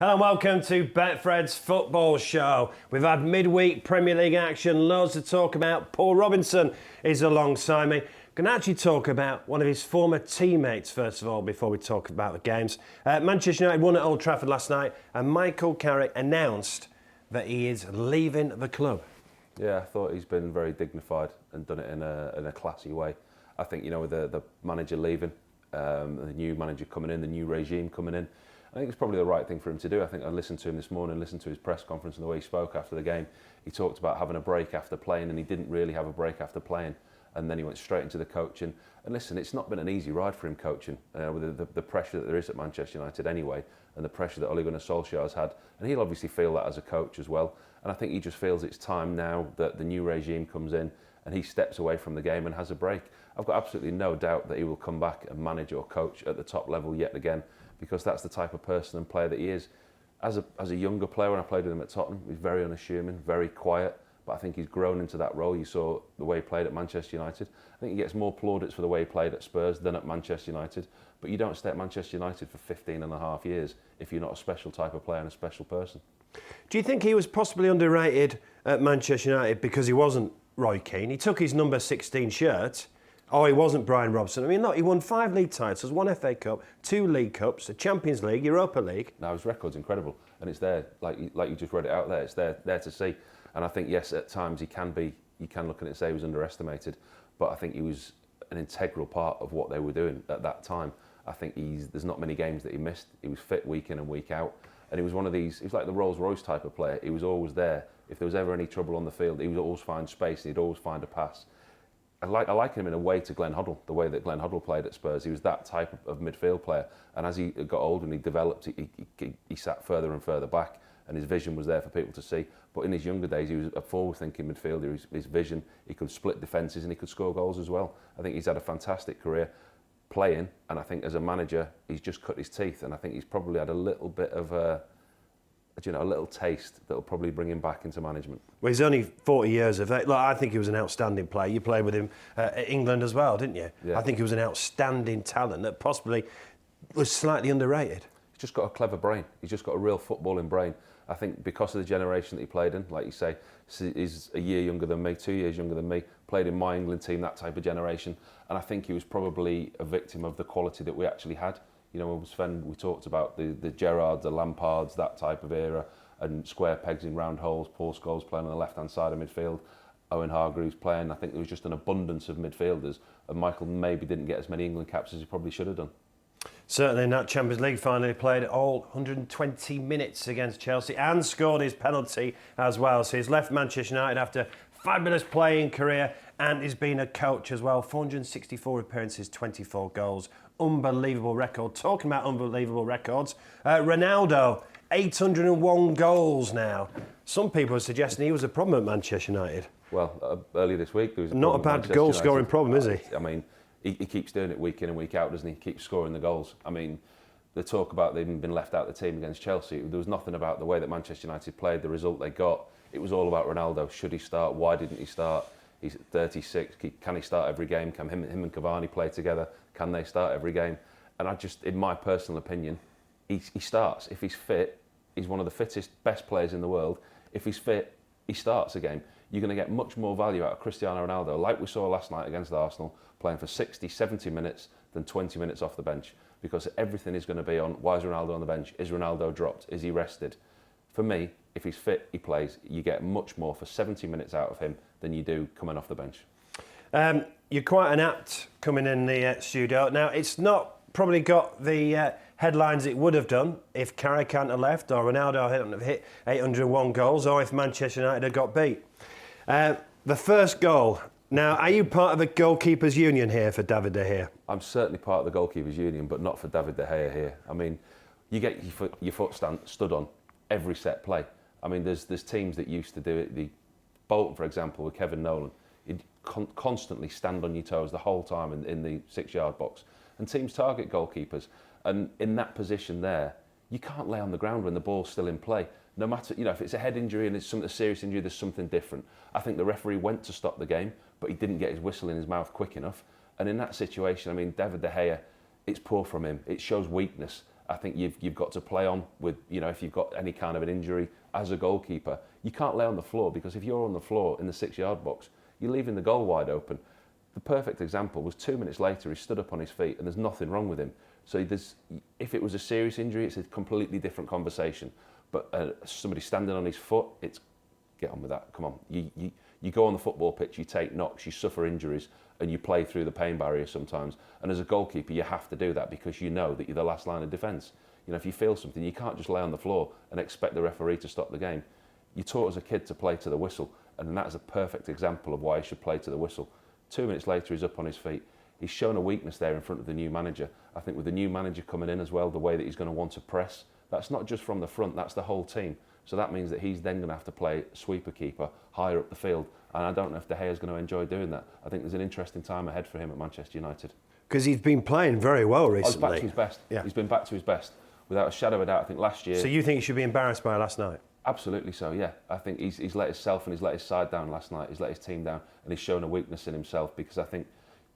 Hello and welcome to Betfred's Football Show. We've had midweek Premier League action, loads to talk about. Paul Robinson is alongside me. Going to actually talk about one of his former teammates first of all before we talk about the games. Manchester United won at Old Trafford last night and Michael Carrick announced that he is leaving the club. Yeah, I thought he's been very dignified and done it in a classy way. I think, you know, with the manager leaving, the new manager coming in, the new regime coming in, I think it's probably the right thing for him to do. I think I listened to him this morning, listened to his press conference and the way he spoke after the game. He talked about having a break after playing, and he didn't really have a break after playing. And then he went straight into the coaching. And listen, it's not been an easy ride for him coaching, with the pressure that there is at Manchester United anyway, and the pressure that Ole Gunnar Solskjaer has had. And he'll obviously feel that as a coach as well. And I think he just feels it's time now that the new regime comes in and he steps away from the game and has a break. I've got absolutely no doubt that he will come back and manage or coach at the top level yet again, because that's the type of person and player that he is. As a younger player, when I played with him at Tottenham, he's very unassuming, very quiet, but I think he's grown into that role. You saw the way he played at Manchester United. I think he gets more plaudits for the way he played at Spurs than at Manchester United, but you don't stay at Manchester United for 15 and a half years if you're not a special type of player and a special person. Do you think he was possibly underrated at Manchester United because he wasn't Roy Keane? He took his number 16 shirt. Oh, he wasn't Brian Robson. I mean, look, he won 5 league titles, 1 FA Cup, 2 League Cups, a Champions League, Europa League. Now, his record's incredible, and it's there, like you just read it out there, it's there to see. And I think, yes, at times you can look at it and say he was underestimated, but I think he was an integral part of what they were doing at that time. I think there's not many games that he missed. He was fit week in and week out, and he was one of these, he was like the Rolls-Royce type of player. He was always there. If there was ever any trouble on the field, he would always find space, and he'd always find a pass. I like him in a way to Glenn Hoddle, the way that Glenn Hoddle played at Spurs. He was that type of midfield player, and as he got older and he developed, he sat further and further back, and his vision was there for people to see. But in his younger days, he was a forward-thinking midfielder. His vision, he could split defences and he could score goals as well. I think he's had a fantastic career playing, and I think as a manager, he's just cut his teeth, and I think he's probably had a little bit of a little taste that'll probably bring him back into management. Well, he's only 40 years of age. Look, I think he was an outstanding player. You played with him at England as well, didn't you? Yeah. I think he was an outstanding talent that possibly was slightly underrated. He's just got a clever brain. He's just got a real footballing brain. I think because of the generation that he played in, like you say, he's a year younger than me, 2 years younger than me, played in my England team, that type of generation. And I think he was probably a victim of the quality that we actually had. You know, Sven, we talked about the Gerrards, the Lampards, that type of era, and square pegs in round holes. Paul Scholes playing on the left-hand side of midfield, Owen Hargreaves playing. I think there was just an abundance of midfielders, and Michael maybe didn't get as many England caps as he probably should have done. Certainly in that Champions League final, he played all 120 minutes against Chelsea and scored his penalty as well. So he's left Manchester United after a fabulous playing career, and he's been a coach as well. 464 appearances, 24 goals. Unbelievable record. Talking about unbelievable records, Ronaldo, 801 goals now. Some people are suggesting he was a problem at Manchester United. Well, earlier this week there was not a bad goal-scoring problem, is he? I mean, he keeps doing it week in and week out, doesn't he? He keeps scoring the goals. I mean, the talk about they've been left out of the team against Chelsea, there was nothing about the way that Manchester United played, the result they got. It was all about Ronaldo. Should he start? Why didn't he start? He's at 36. Can he start every game? Can him and Cavani play together? Can they start every game? And I just, in my personal opinion, he starts. If he's fit, he's one of the fittest, best players in the world. If he's fit, he starts a game. You're going to get much more value out of Cristiano Ronaldo, like we saw last night against Arsenal, playing for 60, 70 minutes than 20 minutes off the bench, because everything is going to be on, why is Ronaldo on the bench? Is Ronaldo dropped? Is he rested? For me, if he's fit, he plays. You get much more for 70 minutes out of him than you do coming off the bench. You're quite an apt coming in the studio. Now, it's not probably got the headlines it would have done if Carrick hadn't have left, or Ronaldo hadn't have hit 801 goals, or if Manchester United had got beat. The first goal. Now, are you part of the goalkeepers' union here for David De Gea? I'm certainly part of the goalkeepers' union, but not for David De Gea here. I mean, you get your foot stood on every set play. I mean, there's teams that used to do it. The Bolton, for example, with Kevin Nolan, he'd constantly stand on your toes the whole time in the 6-yard box. And teams target goalkeepers. And in that position there, you can't lay on the ground when the ball's still in play. No matter, if it's a head injury and it's a serious injury, there's something different. I think the referee went to stop the game, but he didn't get his whistle in his mouth quick enough. And in that situation, I mean, David De Gea, it's poor from him. It shows weakness. I think you've got to play on with, if you've got any kind of an injury as a goalkeeper, you can't lay on the floor, because if you're on the floor in the 6-yard box, you're leaving the goal wide open. The perfect example was 2 minutes later, he stood up on his feet and there's nothing wrong with him. So if it was a serious injury, it's a completely different conversation. But somebody standing on his foot, it's get on with that. Come on, you go on the football pitch, you take knocks, you suffer injuries, and you play through the pain barrier sometimes. And as a goalkeeper, you have to do that, because you know that you're the last line of defence. If you feel something, you can't just lay on the floor and expect the referee to stop the game. You're taught as a kid to play to the whistle, and that is a perfect example of why he should play to the whistle. 2 minutes later, he's up on his feet. He's shown a weakness there in front of the new manager. I think with the new manager coming in as well, the way that he's going to want to press, that's not just from the front, that's the whole team. So that means that he's then going to have to play sweeper keeper higher up the field. And I don't know if De Gea's going to enjoy doing that. I think there's an interesting time ahead for him at Manchester United. Because he's been playing very well recently. He's back to his best. Yeah. He's been back to his best, without a shadow of a doubt. I think last year... So you think he should be embarrassed by last night? Absolutely so, yeah. I think he's let himself and he's let his side down last night. He's let his team down, and he's shown a weakness in himself, because I think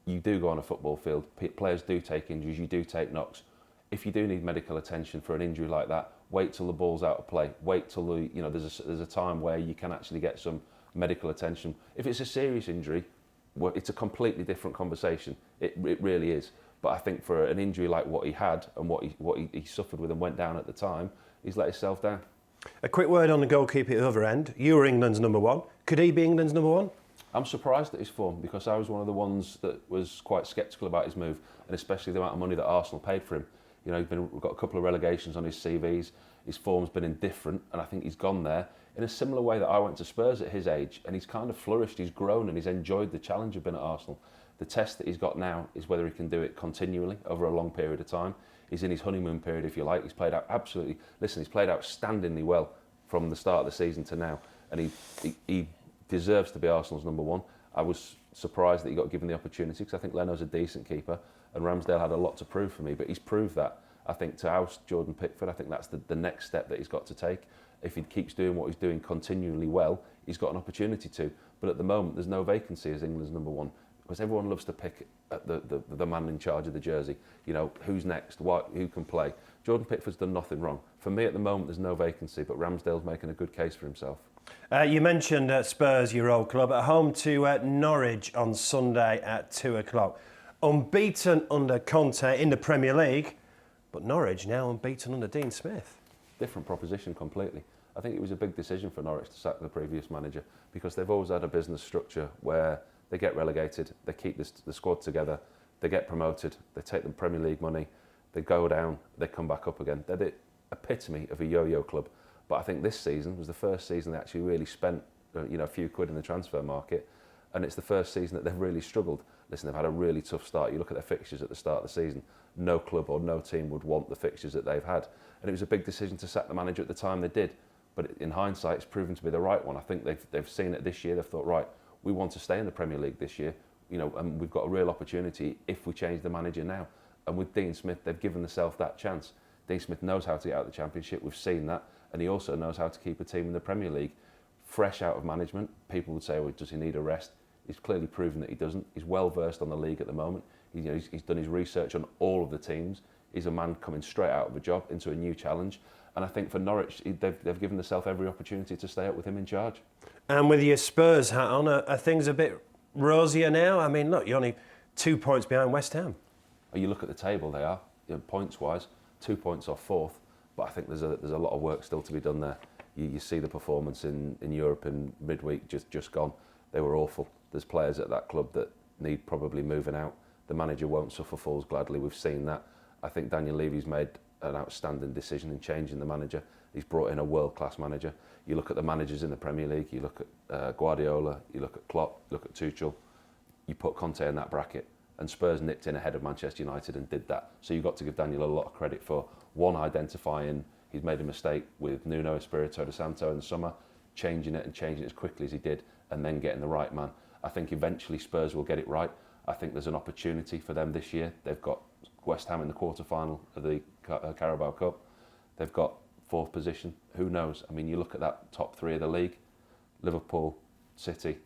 you do go on a football field, players do take injuries, you do take knocks. If you do need medical attention for an injury like that, wait till the ball's out of play. Wait till there's a time where you can actually get some medical attention. If it's a serious injury, well, it's a completely different conversation. It really is. But I think for an injury like what he had and what he suffered with and went down at the time, he's let himself down. A quick word on the goalkeeper at the other end. You were England's number one. Could he be England's number one? I'm surprised at his form, because I was one of the ones that was quite sceptical about his move, and especially the amount of money that Arsenal paid for him. He's got a couple of relegations on his CVs. His form's been indifferent, and I think he's gone there in a similar way that I went to Spurs at his age, and he's kind of flourished, he's grown, and he's enjoyed the challenge of being at Arsenal. The test that he's got now is whether he can do it continually over a long period of time. He's in his honeymoon period, if you like. He's played out he's played outstandingly well from the start of the season to now, and he deserves to be Arsenal's number one. I was surprised that he got given the opportunity, because I think Leno's a decent keeper, and Ramsdale had a lot to prove for me, but he's proved that. I think to oust Jordan Pickford, I think that's the next step that he's got to take. If he keeps doing what he's doing continually well, he's got an opportunity to. But at the moment, there's no vacancy as England's number one, because everyone loves to pick at the man in charge of the jersey. Who's next, who can play. Jordan Pickford's done nothing wrong. For me, at the moment, there's no vacancy, but Ramsdale's making a good case for himself. You mentioned Spurs, your old club, at home to Norwich on Sunday at 2 o'clock. Unbeaten under Conte in the Premier League, but Norwich now unbeaten under Dean Smith. Different proposition completely. I think it was a big decision for Norwich to sack the previous manager, because they've always had a business structure where they get relegated, they keep the squad together, they get promoted, they take the Premier League money, they go down, they come back up again. They're the epitome of a yo-yo club. But I think this season was the first season they actually really spent a few quid in the transfer market, and it's the first season that they've really struggled. Listen, they've had a really tough start. You look at their fixtures at the start of the season, no club or no team would want the fixtures that they've had. And it was a big decision to sack the manager at the time they did. But in hindsight, it's proven to be the right one. I think they've seen it this year. They've thought, right, we want to stay in the Premier League this year, and we've got a real opportunity if we change the manager now. And with Dean Smith, they've given themselves that chance. Dean Smith knows how to get out of the Championship. We've seen that. And he also knows how to keep a team in the Premier League. Fresh out of management, people would say, well, does he need a rest? He's clearly proven that he doesn't. He's well versed on the league at the moment. He's done his research on all of the teams. He's a man coming straight out of a job into a new challenge. And I think for Norwich, they've given themselves every opportunity to stay up with him in charge. And with your Spurs hat on, are things a bit rosier now? I mean, look, you're only 2 points behind West Ham. You look at the table, they are, points-wise, 2 points off fourth. But I think there's a lot of work still to be done there. You see the performance in Europe in midweek just gone. They were awful. There's players at that club that need probably moving out. The manager won't suffer fools gladly. We've seen that. I think Daniel Levy's made an outstanding decision in changing the manager. He's brought in a world-class manager. You look at the managers in the Premier League, you look at Guardiola, you look at Klopp, you look at Tuchel, you put Conte in that bracket, and Spurs nipped in ahead of Manchester United and did that. So you've got to give Daniel a lot of credit for, one, identifying he's made a mistake with Nuno Espirito Santo in the summer, changing it as quickly as he did, and then getting the right man. I think eventually Spurs will get it right. I think there's an opportunity for them this year. They've got West Ham in the quarter-final of the Carabao Cup. They've got fourth position. Who knows? I mean, you look at that top three of the league, Liverpool, City,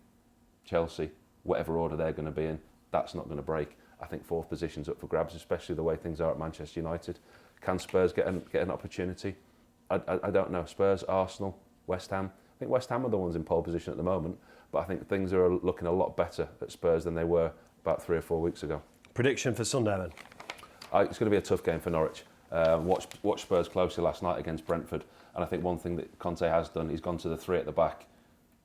Chelsea, whatever order they're going to be in, that's not going to break. I think fourth position's up for grabs, especially the way things are at Manchester United. Can Spurs get an opportunity? I don't know. Spurs, Arsenal, West Ham. I think West Ham are the ones in pole position at the moment, but I think things are looking a lot better at Spurs than they were about 3 or 4 weeks ago. Prediction for Sunday then? It's going to be a tough game for Norwich. Watch Spurs closely last night against Brentford, and I think one thing that Conte has done, he's gone to the 3 at the back,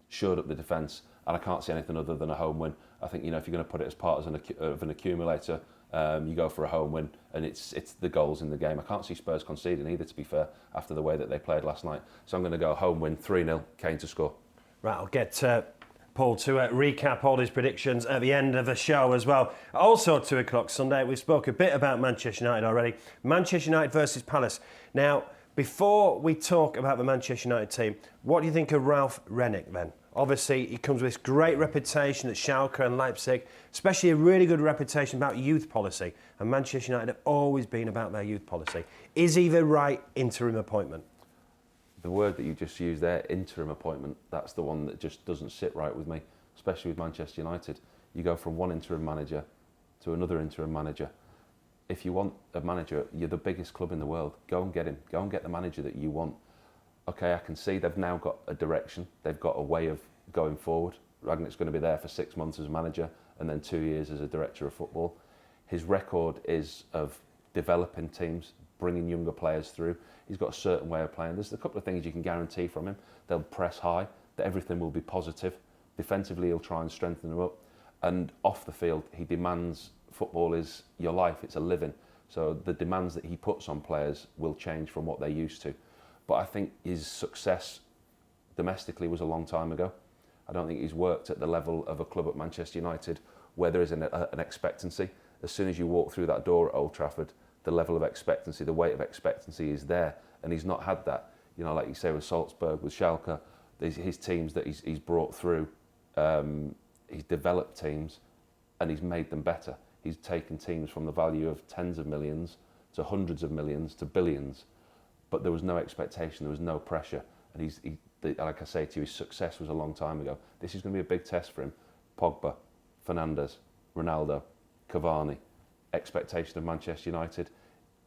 shored up the defence, and I can't see anything other than a home win. I think, if you're going to put it as part of an accumulator, you go for a home win, and it's the goals in the game. I can't see Spurs conceding either, to be fair, after the way that they played last night. So I'm going to go home win, 3-0, Kane to score. Right, I'll get Paul to recap all his predictions at the end of the show as well. Also 2 o'clock Sunday, we spoke a bit about Manchester United already. Manchester United versus Palace. Now, before we talk about the Manchester United team, what do you think of Ralf Rangnick then? Obviously, he comes with this great reputation at Schalke and Leipzig, especially a really good reputation about youth policy. And Manchester United have always been about their youth policy. Is he the right interim appointment? The word that you just used there, interim appointment, that's the one that just doesn't sit right with me, especially with Manchester United. You go from one interim manager to another interim manager. If you want a manager, you're the biggest club in the world. Go and get him. Go and get the manager that you want. Okay, I can see they've now got a direction. They've got a way of going forward. Rangnick's going to be there for 6 months as manager and then 2 years as a director of football. His record is of developing teams, bringing younger players through. He's got a certain way of playing. There's a couple of things you can guarantee from him. They'll press high, that everything will be positive. Defensively, he'll try and strengthen them up. And off the field, he demands football is your life, it's a living. So the demands that he puts on players will change from what they're used to. But I think his success domestically was a long time ago. I don't think he's worked at the level of a club at Manchester United where there is an expectancy. As soon as you walk through that door at Old Trafford, the level of expectancy, the weight of expectancy is there, and he's not had that. Like you say with Salzburg, with Schalke, his teams that he's brought through, he's developed teams, and he's made them better. He's taken teams from the value of tens of millions to hundreds of millions to billions, but there was no expectation, there was no pressure, and like I say to you, his success was a long time ago. This is going to be a big test for him. Pogba, Fernandes, Ronaldo, Cavani. Expectation of Manchester United,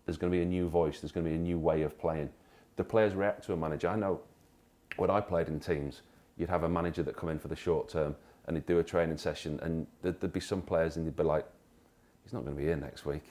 there's going to be a new voice, there's going to be a new way of playing. The players react to a manager. I know when I played in teams, you'd have a manager that come in for the short term and he'd do a training session, and there'd be some players and they'd be like, he's not going to be here next week.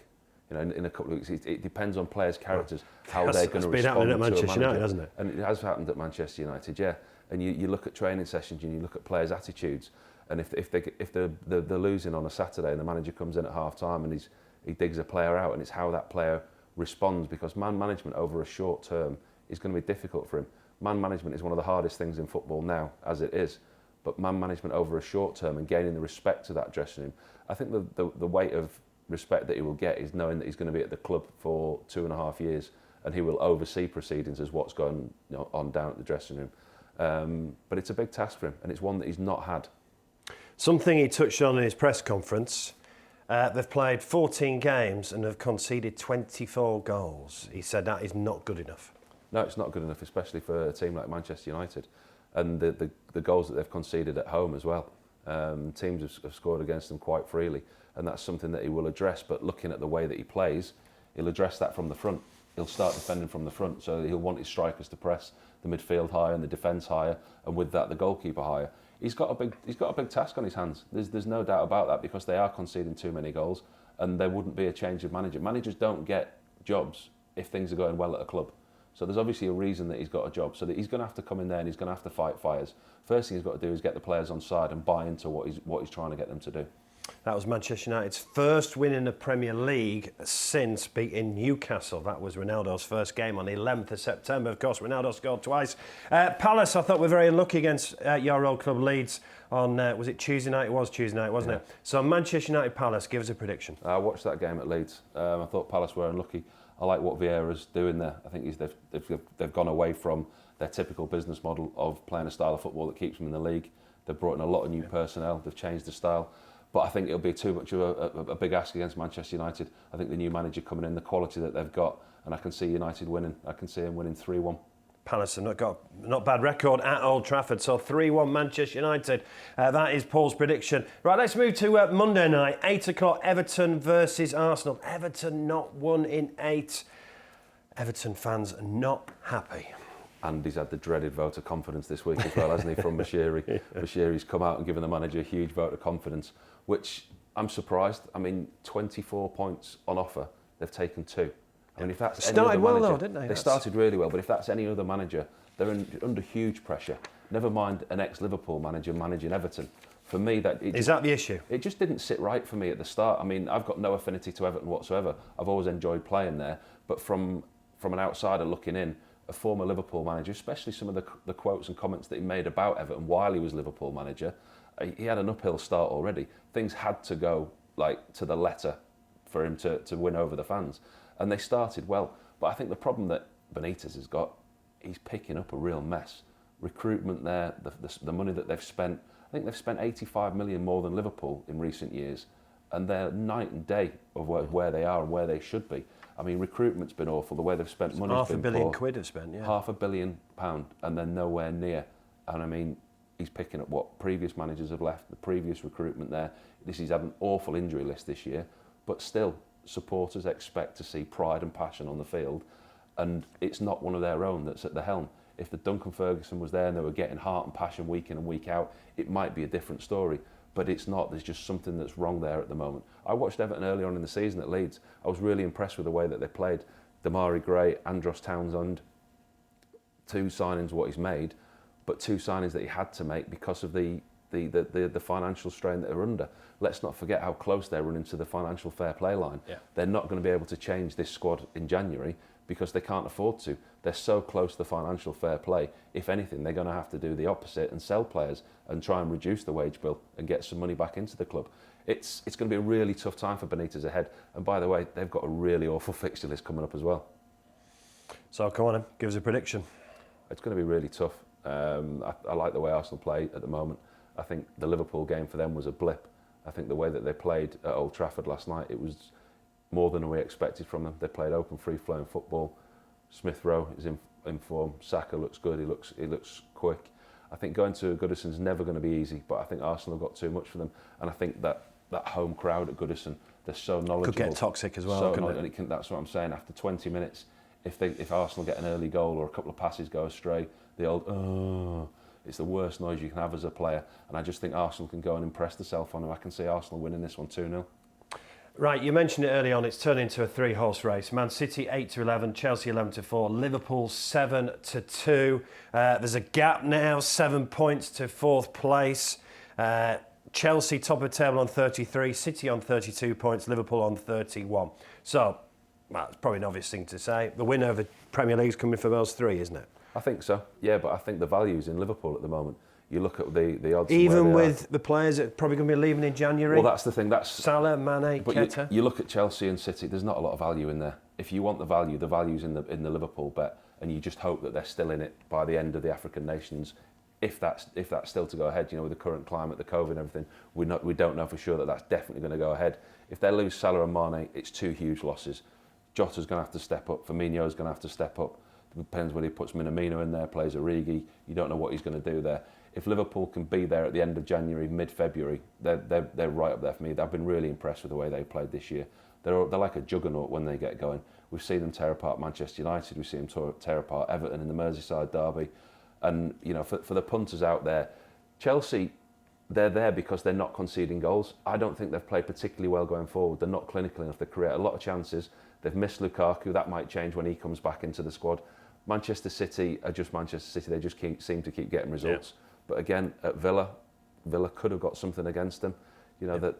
In a couple of weeks, it depends on players' characters, how they're going to respond to a manager. It's been happening at Manchester United, hasn't it? And it has happened at Manchester United, yeah. And you look at training sessions and you look at players' attitudes, and if they're losing on a Saturday and the manager comes in at half time and he digs a player out, and it's how that player responds, because man management over a short term is going to be difficult for him. Man management is one of the hardest things in football now, as it is, but man management over a short term and gaining the respect of that dressing room, I think the weight of respect that he will get is knowing that he's going to be at the club for 2.5 years and he will oversee proceedings as what's going on down at the dressing room. But it's a big task for him, and it's one that he's not had. Something he touched on in his press conference, they've played 14 games and have conceded 24 goals. He said that is not good enough. No, it's not good enough, especially for a team like Manchester United. And the goals that they've conceded at home as well. Teams have scored against them quite freely, and that's something that he will address. But looking at the way that he plays, he'll address that from the front. He'll start defending from the front, so he'll want his strikers to press the midfield higher and the defence higher, and with that the goalkeeper higher. He's got a big task on his hands. There's no doubt about that, because they are conceding too many goals, and there wouldn't be a change of manager. Managers don't get jobs if things are going well at a club. So there's obviously a reason that he's got a job. So that he's going to have to come in there and he's going to have to fight fires. First thing he's got to do is get the players on side and buy into what he's trying to get them to do. That was Manchester United's first win in the Premier League since beating Newcastle. That was Ronaldo's first game on the 11th of September. Of course, Ronaldo scored twice. Palace, I thought, were very unlucky against your old club Leeds on, was it Tuesday night? It was Tuesday night, wasn't it? So Manchester United Palace, give us a prediction. I watched that game at Leeds. I thought Palace were unlucky. I like what Vieira's doing there. I think they've gone away from their typical business model of playing a style of football that keeps them in the league. They've brought in a lot of new personnel. They've changed the style. But I think it'll be too much of a big ask against Manchester United. I think the new manager coming in, the quality that they've got, and I can see United winning. I can see him winning 3-1. Palace have got not bad record at Old Trafford, so 3-1 Manchester United. That is Paul's prediction. Right, let's move to Monday night, 8 o'clock, Everton versus Arsenal. Everton not won in 8. Everton fans are not happy. And he's had the dreaded vote of confidence this week as well, hasn't he, from Bashiri? Yeah. Bashiri's come out and given the manager a huge vote of confidence, which I'm surprised. I mean, 24 points on offer, they've taken 2. I mean, if that's any other manager, well, didn't they? They started really well, but if that's any other manager, they're under huge pressure. Never mind an ex-Liverpool manager managing Everton. For me, is that the issue? It just didn't sit right for me at the start. I mean, I've got no affinity to Everton whatsoever. I've always enjoyed playing there, but from an outsider looking in, a former Liverpool manager, especially some of the quotes and comments that he made about Everton while he was Liverpool manager, he had an uphill start already. Things had to go like to the letter for him to win over the fans. And they started well. But I think the problem that Benitez has got, he's picking up a real mess. Recruitment there, the money that they've spent, I think they've spent 85 million more than Liverpool in recent years. And they're night and day of where they are and where they should be. I mean, recruitment's been awful. The way they've spent money's been poor. £500 million quid have spent, yeah. £500 million, and they're nowhere near. And I mean, he's picking up what previous managers have left, the previous recruitment there. He's had an awful injury list this year, but still, supporters expect to see pride and passion on the field, and it's not one of their own that's at the helm. If the Duncan Ferguson was there and they were getting heart and passion week in and week out, it might be a different story. But it's not. There's just something that's wrong there at the moment. I watched Everton early on in the season at Leeds. I was really impressed with the way that they played. Damari Gray, Andros Townsend, 2 signings what he's made, but 2 signings that he had to make because of the financial strain that they're under. Let's not forget how close they're running to the financial fair play line. Yeah. They're not going to be able to change this squad in January because they can't afford to. They're so close to the financial fair play. If anything, they're going to have to do the opposite and sell players and try and reduce the wage bill and get some money back into the club. It's going to be a really tough time for Benitez ahead. And by the way, they've got a really awful fixture list coming up as well. So come on, give us a prediction. It's going to be really tough. I like the way Arsenal play at the moment. I think the Liverpool game for them was a blip. I think the way that they played at Old Trafford last night, it was more than we expected from them. They played open, free-flowing football. Smith Rowe is in form. Saka looks good. He looks quick. I think going to Goodison's never going to be easy, but I think Arsenal have got too much for them. And I think that home crowd at Goodison, they're so knowledgeable. Could get toxic as well, couldn't it? That's what I'm saying. After 20 minutes, if Arsenal get an early goal or a couple of passes go astray, the old it's the worst noise you can have as a player. And I just think Arsenal can go and impress themselves on them. I can see Arsenal winning this one 2-0. Right, you mentioned it early on, it's turned into a 3-horse race. Man City 8-11, Chelsea 11-4, Liverpool 7-2. There's a gap now, 7 points to 4th place. Chelsea top of the table on 33, City on 32 points, Liverpool on 31. So, well, it's probably an obvious thing to say. The win over Premier League's coming for those 3, isn't it? I think so, yeah, but I think the value's in Liverpool at the moment. You look at the odds. Even with the players that are probably going to be leaving in January. Well, that's the thing. That's Salah, Mane, Keita. You look at Chelsea and City. There's not a lot of value in there. If you want the value's in the Liverpool bet, and you just hope that they're still in it by the end of the African nations. If that's still to go ahead, with the current climate, the COVID and everything, we don't know for sure that that's definitely going to go ahead. If they lose Salah and Mane, it's 2 huge losses. Jota's going to have to step up. Firmino's going to have to step up. It depends whether he puts Minamino in there, plays Origi. You don't know what he's going to do there. If Liverpool can be there at the end of January, mid-February, they're right up there for me. I've been really impressed with the way they played this year. They're like a juggernaut when they get going. We've seen them tear apart Manchester United. We've seen them tear apart Everton in the Merseyside derby. And for the punters out there, Chelsea, they're there because they're not conceding goals. I don't think they've played particularly well going forward. They're not clinical enough. They create a lot of chances. They've missed Lukaku. That might change when he comes back into the squad. Manchester City are just Manchester City. They just seem to keep getting results. Yeah. But again, at Villa could have got something against them. That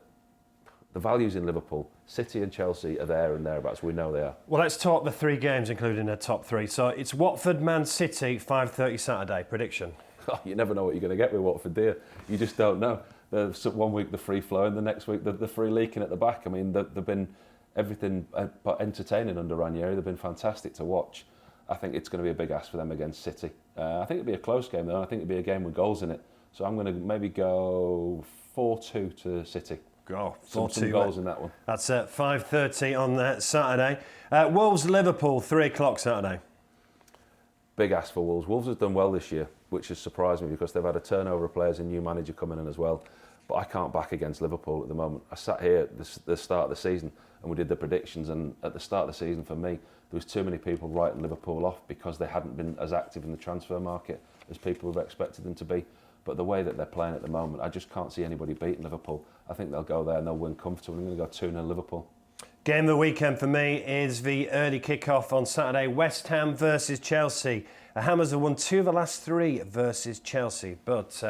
the values in Liverpool, City and Chelsea are there and thereabouts. We know they are. Well, let's talk the 3 games, including the top 3. So it's Watford, Man City, 5:30 Saturday. Prediction? You never know what you're going to get with Watford, do you? You just don't know. One week they're free flowing, the next week they're free leaking at the back. I mean, they've been everything but entertaining under Ranieri. They've been fantastic to watch. I think it's going to be a big ask for them against City. I think it'll be a close game though. I think it'll be a game with goals in it. So I'm going to maybe go 4-2 to City. Go 4-2. Some goals in that one. That's at 5:30 on Saturday. Wolves Liverpool 3 o'clock Saturday. Big ask for Wolves. Wolves have done well this year, which has surprised me because they've had a turnover of players and new manager coming in as well. But I can't back against Liverpool at the moment. I sat here at the start of the season and we did the predictions, and at the start of the season for me, there was too many people writing Liverpool off because they hadn't been as active in the transfer market as people would have expected them to be. But the way that they're playing at the moment, I just can't see anybody beating Liverpool. I think they'll go there and they'll win comfortably. I'm going to go 2-0 Liverpool. Game of the weekend for me is the early kick-off on Saturday, West Ham versus Chelsea. The Hammers have won 2 of the last 3 versus Chelsea, but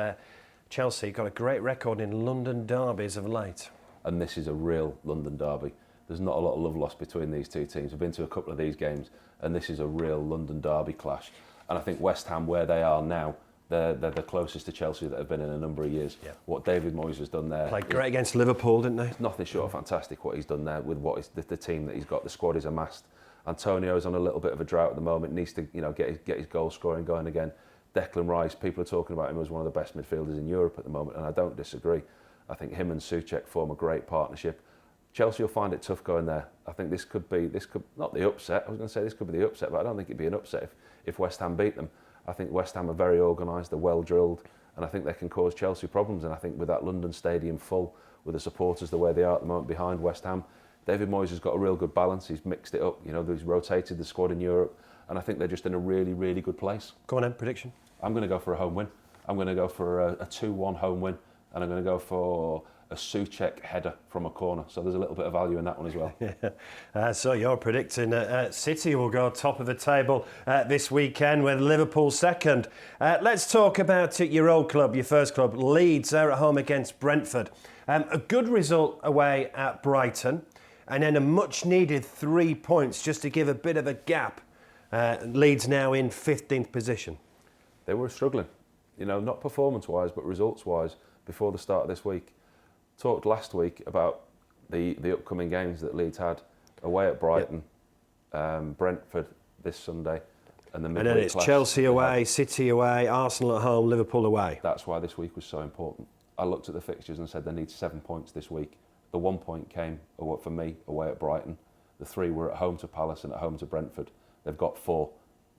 Chelsea got a great record in London derbies of late. And this is a real London derby. There's not a lot of love lost between these two teams. I've been to a couple of these games, and this is a real London derby clash. And I think West Ham, where they are now, they're the closest to Chelsea that have been in a number of years. Yeah. What David Moyes has done there... Played great against Liverpool, didn't they? Nothing short of fantastic what he's done there with what is the team that he's got. The squad is amassed. Antonio's on a little bit of a drought at the moment, needs to get his goal scoring going again. Declan Rice, people are talking about him as one of the best midfielders in Europe at the moment, and I don't disagree. I think him and Souček form a great partnership. Chelsea will find it tough going there. I think this could not the upset. I was going to say this could be the upset, but I don't think it'd be an upset if West Ham beat them. I think West Ham are very organised, they're well drilled, and I think they can cause Chelsea problems. And I think with that London stadium full, with the supporters the way they are at the moment behind West Ham, David Moyes has got a real good balance. He's mixed it up. He's rotated the squad in Europe, and I think they're just in a really, really good place. Go on then, prediction. I'm going to go for a home win. I'm going to go for a 2-1 home win, and I'm going to go for a Souček header from a corner. So there's a little bit of value in that one as well. Yeah. So you're predicting City will go top of the table this weekend with Liverpool second. Let's talk about your old club, your first club, Leeds. They're at home against Brentford. A good result away at Brighton, and then a much-needed 3 points just to give a bit of a gap. Leeds now in 15th position. They were struggling, not performance-wise, but results-wise before the start of this week. Talked last week about the upcoming games that Leeds had away at Brighton, Brentford this Sunday, and then it's Chelsea away, City away, Arsenal at home, Liverpool away. That's why this week was so important. I looked at the fixtures and said they need 7 points this week. The 1 point came for me away at Brighton. The 3 were at home to Palace and at home to Brentford. They've got 4.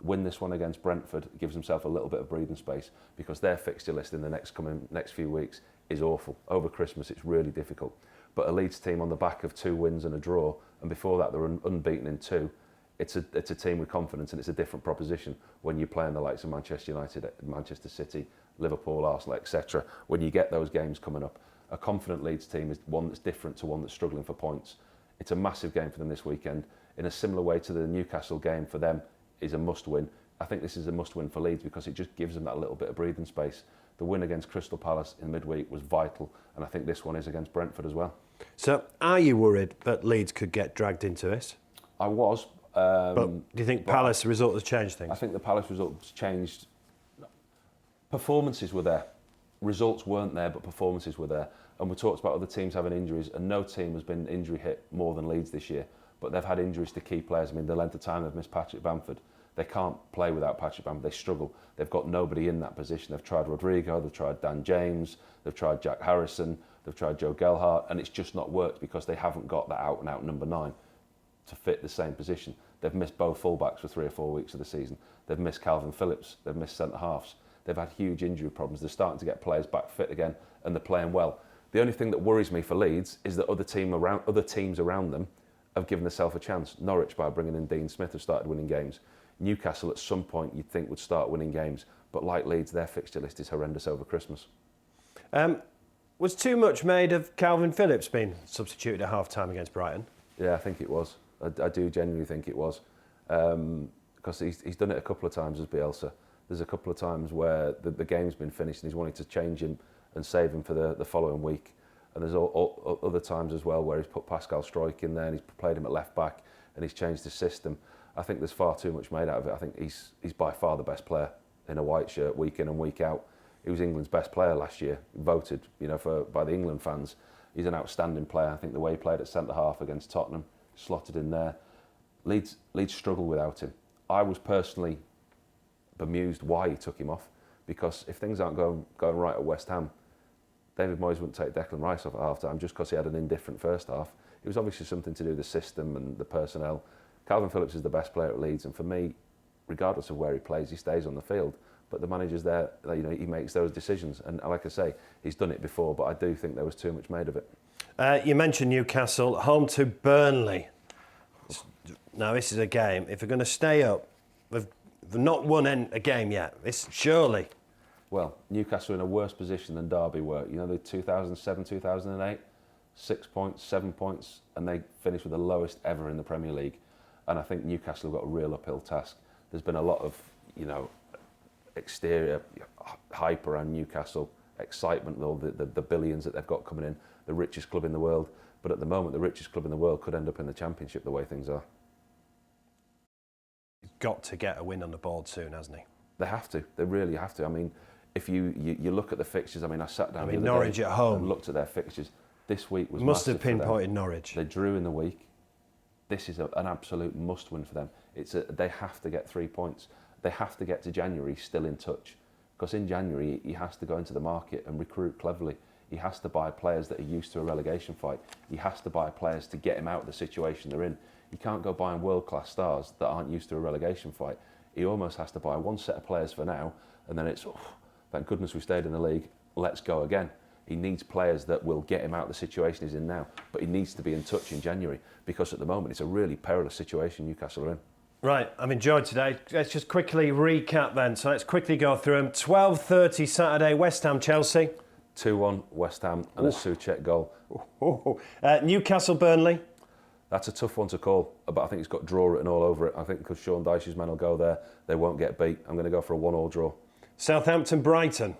Win this one against Brentford, gives themselves a little bit of breathing space, because their fixture list in the next few weeks is awful. Over Christmas, it's really difficult. But a Leeds team on the back of 2 wins and a draw, and before that they're unbeaten in 2. It's a team with confidence, and it's a different proposition when you play in the likes of Manchester United, Manchester City, Liverpool, Arsenal, etc. When you get those games coming up, a confident Leeds team is one that's different to one that's struggling for points. It's a massive game for them this weekend. In a similar way to the Newcastle game for them is a must-win. I think this is a must-win for Leeds because it just gives them that little bit of breathing space. The win against Crystal Palace in midweek was vital, and I think this one is against Brentford as well. So, are you worried that Leeds could get dragged into this? I was. But do you think Palace result has changed things? I think the Palace results changed. Performances were there. Results weren't there, but performances were there. And we talked about other teams having injuries, and no team has been injury hit more than Leeds this year. But they've had injuries to key players. I mean, the length of time they've missed Patrick Bamford. They can't play without Patrick Bamford. They struggle. They've got nobody in that position. They've tried Rodrigo, they've tried Dan James, they've tried Jack Harrison, they've tried Joe Gelhardt, and it's just not worked because they haven't got that out-and-out number 9 to fit the same position. They've missed both fullbacks for 3 or 4 weeks of the season. They've missed Calvin Phillips. They've missed centre-halves. They've had huge injury problems. They're starting to get players back fit again, and they're playing well. The only thing that worries me for Leeds is that other teams around them have given themselves a chance. Norwich, by bringing in Dean Smith, have started winning games. Newcastle, at some point, you'd think would start winning games. But like Leeds, their fixture list is horrendous over Christmas. Was too much made of Calvin Phillips being substituted at half-time against Brighton? Yeah, I think it was. I do genuinely think it was. Because he's done it a couple of times as Bielsa. There's a couple of times where the game's been finished and he's wanted to change him and save him for the following week. And there's other times as well where he's put Pascal Struijk in there and he's played him at left back and he's changed his system. I think there's far too much made out of it. I think he's by far the best player in a white shirt week in and week out. He was England's best player last year, voted by the England fans. He's an outstanding player. I think the way he played at centre-half against Tottenham, slotted in there. Leeds struggle without him. I was personally bemused why he took him off, because if things aren't going right at West Ham, David Moyes wouldn't take Declan Rice off at half-time just because he had an indifferent first half. It was obviously something to do with the system and the personnel. Calvin Phillips is the best player at Leeds, and for me, regardless of where he plays, he stays on the field. But the manager's there, he makes those decisions. And like I say, he's done it before, but I do think there was too much made of it. You mentioned Newcastle, home to Burnley. Now, this is a game. If we're going to stay up, we've not won a game yet. This surely. Well, Newcastle are in a worse position than Derby were. You know, the 2007, 2008, 6 points, 7 points, and they finished with the lowest ever in the Premier League. And I think Newcastle have got a real uphill task. There's been a lot of, exterior hype around Newcastle, excitement, though, the billions that they've got coming in, the richest club in the world. But at the moment, the richest club in the world could end up in the Championship the way things are. He's got to get a win on the board soon, hasn't he? They have to. They really have to. I mean, if you look at the fixtures, I sat down the other Norwich day at home and looked at their fixtures. This week was must have massive for them. pinpointed Norwich. They drew in the week. This is an absolute must-win for them. They have to get 3 points. They have to get to January still in touch, because in January he has to go into the market and recruit cleverly. He has to buy players that are used to a relegation fight. He has to buy players to get him out of the situation they're in. He can't go buying world-class stars that aren't used to a relegation fight. He almost has to buy one set of players for now, and then it's, thank goodness we stayed in the league, let's go again. He needs players that will get him out of the situation he's in now, but he needs to be in touch in January, because at the moment it's a really perilous situation Newcastle are in. Right, I've enjoyed today. Let's just quickly recap then. So let's quickly go through them. 12:30 Saturday, West Ham, Chelsea. 2-1 West Ham and a Souček goal. Newcastle, Burnley. That's a tough one to call, but I think it's got draw written all over it. I think because Sean Dyche's men will go there, they won't get beat. I'm going to go for a 1-1 draw. Southampton, Brighton.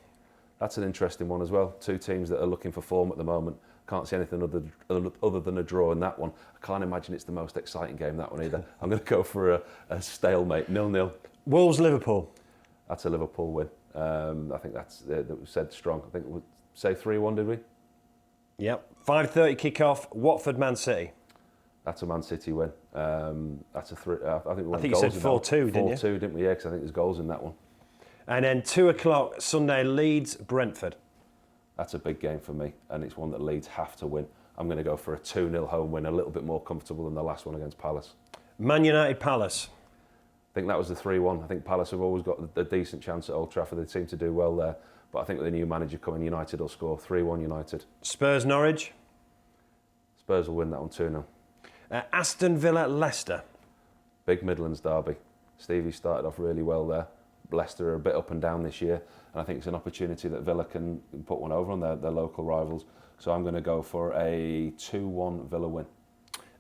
That's an interesting one as well. Two teams that are looking for form at the moment. Can't see anything other than a draw in that one. I can't imagine it's the most exciting game, that one either. I'm going to go for a stalemate, 0-0. Wolves, Liverpool. That's a Liverpool win. I think that was said strong. I think we say 3-1, did we? Yep. 5:30 kick-off, Watford, Man City. That's a Man City win. That's a three. I think you said 4-2, didn't you? 4-2, didn't we? Yeah, because I think there's goals in that one. And then 2 o'clock Sunday, Leeds, Brentford. That's a big game for me, and it's one that Leeds have to win. I'm going to go for a 2-0 home win, a little bit more comfortable than the last one against Palace. Man United, Palace. I think that was the 3-1. I think Palace have always got a decent chance at Old Trafford. They seem to do well there. But I think with the new manager coming, United will score. 3-1 United. Spurs, Norwich. Spurs will win that one 2-0. Aston Villa, Leicester. Big Midlands derby. Stevie started off really well there. Leicester are a bit up and down this year, and I think it's an opportunity that Villa can put one over on their local rivals. So I'm going to go for a 2-1 Villa win.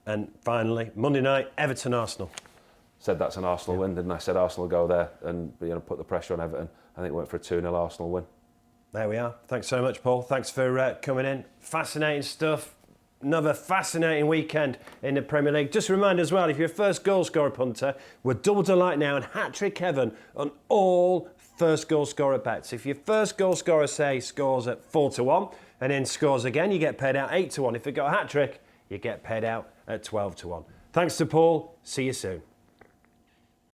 And finally, Monday night, Everton, Arsenal. Said that's an Arsenal win, didn't I? Said Arsenal go there and put the pressure on Everton. I think went for a 2-0 Arsenal win. There we are. Thanks so much, Paul. Thanks for coming in. Fascinating stuff. Another fascinating weekend in the Premier League. Just a reminder as well, if you're a first goal scorer punter, we're double delight now and hat-trick heaven on all first goal scorer bets. If your first goal scorer, say, scores at 4-1 and then scores again, you get paid out 8-1. If you've got a hat-trick, you get paid out at 12-1. Thanks to Paul. See you soon.